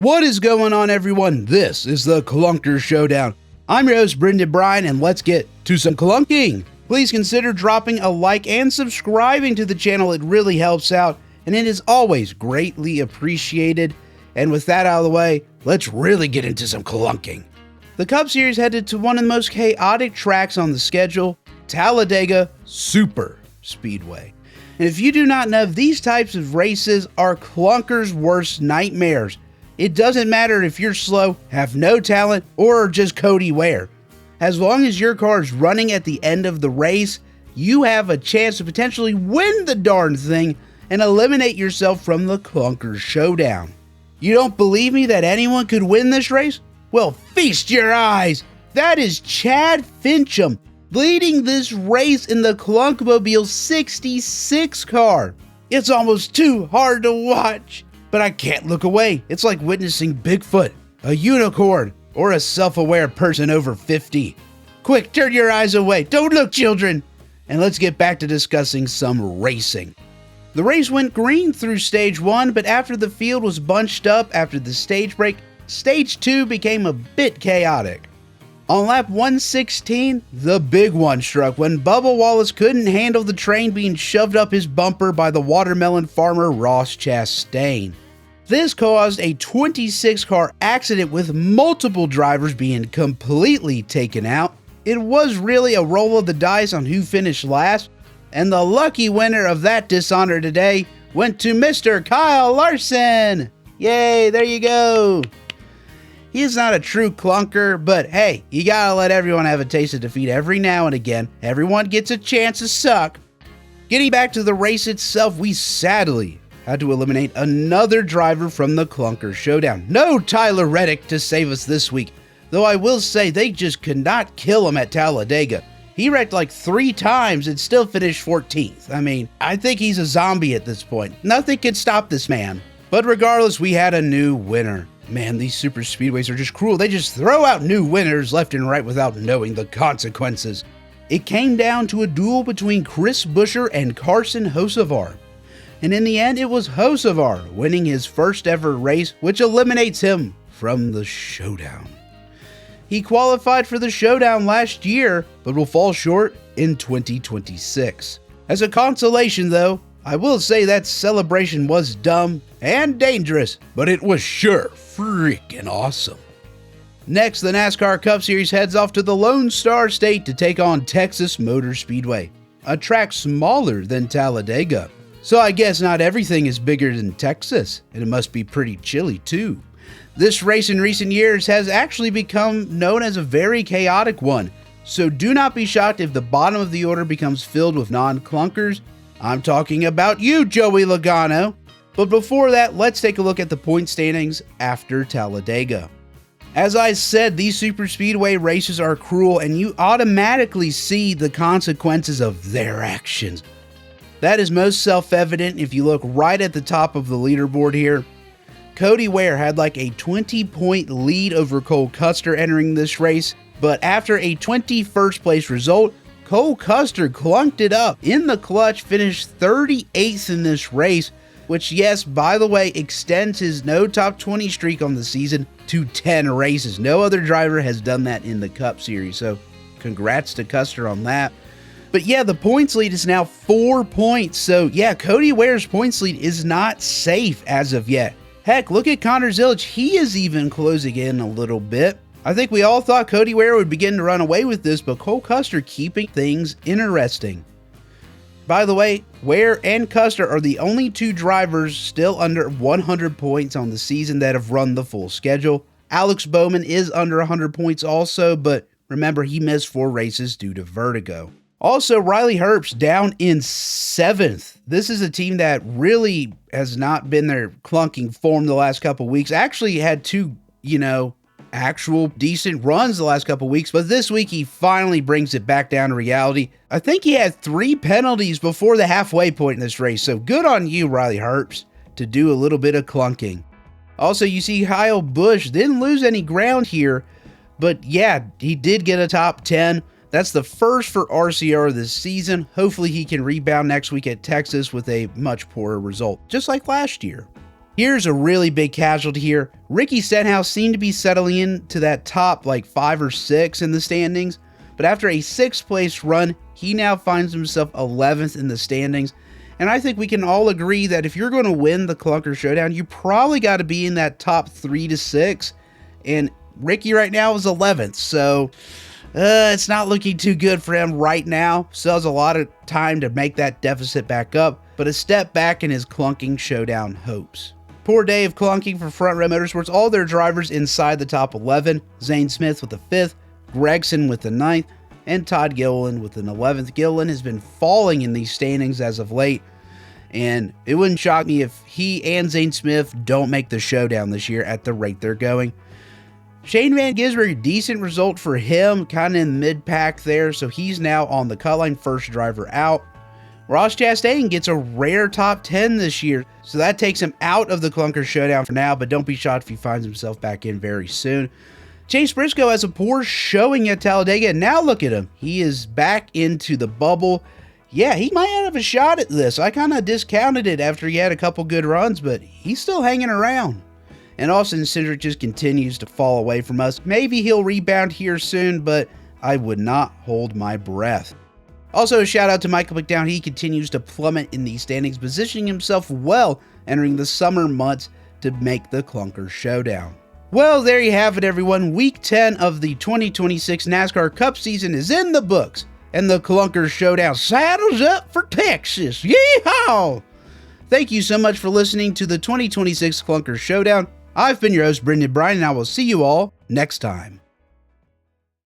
What is going on, everyone? This is the Clunker Showdown. I'm your host, Brendan Bryan, and let's get to some clunking. Please consider dropping a like and subscribing to the channel. It really helps out, and it is always greatly appreciated. And with that out of the way, let's really get into some clunking. The Cup Series headed to one of the most chaotic tracks on the schedule, Talladega Superspeedway. And if you do not know, these types of races are clunkers' worst nightmares. It doesn't matter if you're slow, have no talent, or are just Cody Ware. As long as your car is running at the end of the race, you have a chance to potentially win the darn thing and eliminate yourself from the Clunker Showdown. You don't believe me that anyone could win this race? Well, feast your eyes! That is Chad Fincham leading this race in the Clunkmobile 66 car. It's almost too hard to watch. But I can't look away. It's like witnessing Bigfoot, a unicorn, or a self-aware person over 50. Quick, turn your eyes away. Don't look, children. And let's get back to discussing some racing. The race went green through stage 1, but after the field was bunched up after the stage break, stage 2 became a bit chaotic. On lap 116, the big one struck when Bubba Wallace couldn't handle the train being shoved up his bumper by the watermelon farmer Ross Chastain. This caused a 26-car accident with multiple drivers being completely taken out. It was really a roll of the dice on who finished last, and the lucky winner of that dishonor today went to Mr. Kyle Larson. Yay, there you go. He is not a true clunker, but hey, you gotta let everyone have a taste of defeat every now and again. Everyone gets a chance to suck. Getting back to the race itself, we sadly had to eliminate another driver from the Clunker Showdown. No Tyler Reddick to save us this week, though I will say they just could not kill him at Talladega. He wrecked like 3 times and still finished 14th. I mean, I think he's a zombie at this point. Nothing can stop this man. But regardless, we had a new winner. Man, these super speedways are just cruel. They just throw out new winners left and right without knowing the consequences. It came down to a duel between Chris Buescher and Carson Hocevar. And in the end, it was Hocevar winning his first ever race, which eliminates him from the showdown. He qualified for the showdown last year, but will fall short in 2026. As a consolation though, I will say that celebration was dumb and dangerous, but it was sure freaking awesome. Next, the NASCAR Cup Series heads off to the Lone Star State to take on Texas Motor Speedway, a track smaller than Talladega. So I guess not everything is bigger than Texas, and it must be pretty chilly too. This race in recent years has actually become known as a very chaotic one, so do not be shocked if the bottom of the order becomes filled with non-clunkers. I'm talking about you, Joey Logano. But before that, let's take a look at the point standings after Talladega. As I said, these super speedway races are cruel, and you automatically see the consequences of their actions. That is most self-evident if you look right at the top of the leaderboard here. Cody Ware had like a 20-point lead over Cole Custer entering this race, but after a 21st place result, Cole Custer clunked it up in the clutch, finished 38th in this race, which, yes, by the way, extends his no top 20 streak on the season to 10 races. No other driver has done that in the Cup Series, so congrats to Custer on that. But yeah, the points lead is now 4 points, so yeah, Cody Ware's points lead is not safe as of yet. Heck, look at Connor Zilic, he is even closing in a little bit. I think we all thought Cody Ware would begin to run away with this, but Cole Custer keeping things interesting. By the way, Ware and Custer are the only 2 drivers still under 100 points on the season that have run the full schedule. Alex Bowman is under 100 points also, but remember he missed 4 races due to vertigo. Also, Riley Herbst down in 7th. This is a team that really has not been their clunking form the last couple weeks. Actually had 2, actual decent runs the last couple weeks, but this week he finally brings it back down to reality. I think he had 3 penalties before the halfway point in this race, so good on you, Riley Herbst, to do a little bit of clunking. Also, you see Kyle Busch didn't lose any ground here, but yeah, he did get a top 10. That's the first for RCR this season. Hopefully he can rebound next week at Texas with a much poorer result, just like last year. Here's a really big casualty here. Ricky Stenhouse seemed to be settling into that top like 5 or 6 in the standings, but after a 6th place run, he now finds himself 11th in the standings. And I think we can all agree that if you're going to win the Clunker Showdown, you probably got to be in that top 3 to 6. And Ricky right now is 11th, so it's not looking too good for him right now. Still has a lot of time to make that deficit back up, but a step back in his Clunking Showdown hopes. Poor day of clunking for Front Row Motorsports. All their drivers inside the top 11. Zane Smith with the 5th, Gregson with the 9th, and Todd Gilliland with an 11th. Gilliland has been falling in these standings as of late, and it wouldn't shock me if he and Zane Smith don't make the showdown this year at the rate they're going. Shane Van Gisbergen, decent result for him, kind of in the mid-pack there, so he's now on the cut line, first driver out. Ross Chastain gets a rare top 10 this year, so that takes him out of the Clunker Showdown for now, but don't be shocked if he finds himself back in very soon. Chase Briscoe has a poor showing at Talladega, and now look at him. He is back into the bubble. Yeah, he might have a shot at this. I kind of discounted it after he had a couple good runs, but he's still hanging around. And Austin Cindric just continues to fall away from us. Maybe he'll rebound here soon, but I would not hold my breath. Also, a shout out to Michael McDowell. He continues to plummet in these standings, positioning himself well entering the summer months to make the Clunker Showdown. Well, there you have it, everyone. Week 10 of the 2026 NASCAR Cup season is in the books, and the Clunker Showdown saddles up for Texas. Yeehaw! Thank you so much for listening to the 2026 Clunker Showdown. I've been your host, Brendan Bryan, and I will see you all next time.